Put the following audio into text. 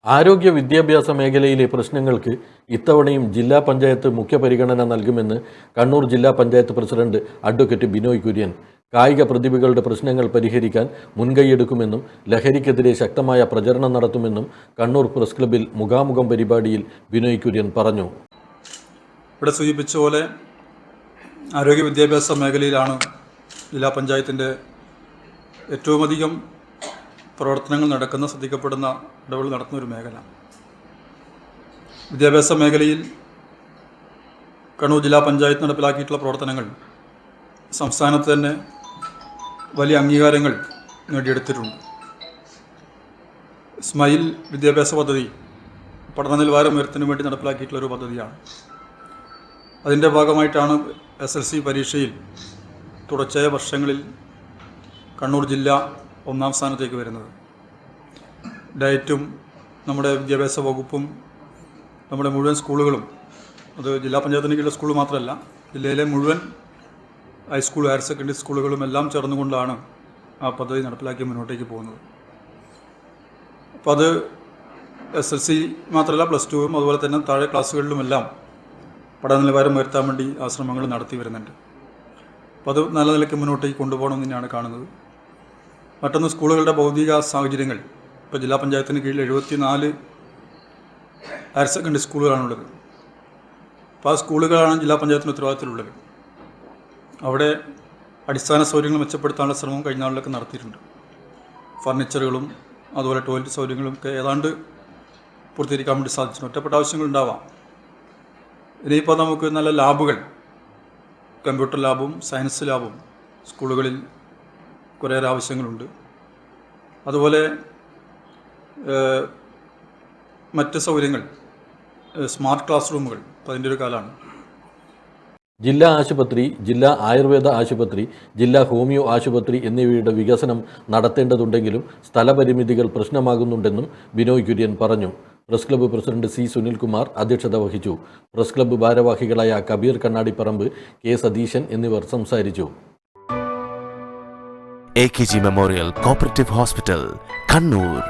ആരോഗ്യ വിദ്യാഭ്യാസ മേഖലയിലെ പ്രശ്നങ്ങൾക്ക് ഇത്തവണയും ജില്ലാ പഞ്ചായത്ത് മുഖ്യ പരിഗണന നൽകുമെന്ന് കണ്ണൂർ ജില്ലാ പഞ്ചായത്ത് പ്രസിഡന്റ് അഡ്വക്കേറ്റ് ബിനോയ് കുര്യൻ. കായിക പ്രതിഭകളുടെ പ്രശ്നങ്ങൾ പരിഹരിക്കാൻ മുൻകൈയെടുക്കുമെന്നും ലഹരിക്കെതിരെ ശക്തമായ പ്രചരണം നടത്തുമെന്നും കണ്ണൂർ പ്രസ് ക്ലബ്ബിൽ മുഖാമുഖം പരിപാടിയിൽ ബിനോയ് കുര്യൻ പറഞ്ഞു. ഇവിടെ സൂചിപ്പിച്ച പോലെ ആരോഗ്യ വിദ്യാഭ്യാസ മേഖലയിലാണ് ജില്ലാ പഞ്ചായത്തിൻ്റെ ഏറ്റവും അധികം പ്രവർത്തനങ്ങൾ നടക്കുന്ന, ശ്രദ്ധിക്കപ്പെടുന്ന, ഇടപെടൽ നടത്തുന്ന ഒരു മേഖല. വിദ്യാഭ്യാസ മേഖലയിൽ കണ്ണൂർ ജില്ലാ പഞ്ചായത്ത് നടപ്പിലാക്കിയിട്ടുള്ള പ്രവർത്തനങ്ങൾ സംസ്ഥാനത്ത് തന്നെ വലിയ അംഗീകാരങ്ങൾ നേടിയെടുത്തിട്ടുണ്ട്. സ്മൈൽ വിദ്യാഭ്യാസ പദ്ധതി പഠന നിലവാരം ഉയർത്തുന്നതിന് വേണ്ടി നടപ്പിലാക്കിയിട്ടുള്ള ഒരു പദ്ധതിയാണ്. അതിൻ്റെ ഭാഗമായിട്ടാണ് SSLC പരീക്ഷയിൽ തുടർച്ചയായ വർഷങ്ങളിൽ കണ്ണൂർ ജില്ല ഒന്നാം സ്ഥാനത്തേക്ക് വരുന്നത്. ഡയറ്റും നമ്മുടെ വിദ്യാഭ്യാസ വകുപ്പും നമ്മുടെ മുഴുവൻ സ്കൂളുകളും, അത് ജില്ലാ പഞ്ചായത്തിന് കീഴിലെ സ്കൂൾ മാത്രമല്ല, ജില്ലയിലെ മുഴുവൻ ഹൈസ്കൂൾ, ഹയർ സെക്കൻഡറി സ്കൂളുകളും എല്ലാം ചേർന്നുകൊണ്ടാണ് ആ പദ്ധതി നടപ്പിലാക്കി മുന്നോട്ടേക്ക് പോകുന്നത്. അപ്പോൾ അത് SSLC മാത്രമല്ല, +2 അതുപോലെ തന്നെ താഴെ ക്ലാസ്സുകളിലുമെല്ലാം പഠന നിലവാരം ഉയർത്താൻ വേണ്ടി ആ ശ്രമങ്ങൾ നടത്തി വരുന്നുണ്ട്. അപ്പോൾ അത് നല്ല നിലയ്ക്ക് മുന്നോട്ടേക്ക് കൊണ്ടുപോകണം തന്നെയാണ് കാണുന്നത്. മറ്റൊന്ന്, സ്കൂളുകളുടെ ഭൗതിക സാഹചര്യങ്ങൾ. ഇപ്പോൾ ജില്ലാ പഞ്ചായത്തിന് കീഴിൽ 74 ഹയർ സെക്കൻഡറി സ്കൂളുകളാണുള്ളത്. അപ്പോൾ ആ സ്കൂളുകളാണ് ജില്ലാ പഞ്ചായത്തിന് ഉത്തരവാദിത്തത്തിലുള്ളത്. അവിടെ അടിസ്ഥാന സൗകര്യങ്ങൾ മെച്ചപ്പെടുത്താനുള്ള ശ്രമം കഴിഞ്ഞ നാളിലൊക്കെ നടത്തിയിട്ടുണ്ട്. ഫർണിച്ചറുകളും അതുപോലെ ടോയ്ലറ്റ് സൗകര്യങ്ങളും ഒക്കെ ഏതാണ്ട് പൂർത്തീകരിക്കാൻ വേണ്ടി സാധിച്ചു. ഒറ്റപ്പെട്ട ആവശ്യങ്ങളുണ്ടാവാം. ഇനിയിപ്പോൾ നമുക്ക് നല്ല ലാബുകൾ, കമ്പ്യൂട്ടർ ലാബും സയൻസ് ലാബും സ്കൂളുകളിൽ കുറേയേറെ ആവശ്യങ്ങളുണ്ട്. അതുപോലെ മറ്റ് സൗകര്യങ്ങൾ, സ്മാർട്ട് ക്ലാസ് റൂമുകൾ, അപ്പോൾ അതിൻ്റെ ഒരു കാലമാണ്. ജില്ലാ ആശുപത്രി, ജില്ലാ ആയുർവേദ ആശുപത്രി, ജില്ലാ ഹോമിയോ ആശുപത്രി എന്നിവയുടെ വികസനം നടത്തേണ്ടതുണ്ടെങ്കിലും സ്ഥലപരിമിതികൾ പ്രശ്നമാകുന്നുണ്ടെന്നും ബിനോയ് കുര്യൻ പറഞ്ഞു. Press club president C. Sunilkumar അധ്യക്ഷത വഹിച്ചു. പ്രസ് ക്ലബ്ബ് ഭാരവാഹികളായ കബീർ കണ്ണാടിപ്പറമ്പ്, K. സതീശൻ എന്നിവർ സംസാരിച്ചു. AKG memorial cooperative hospital, Kannur.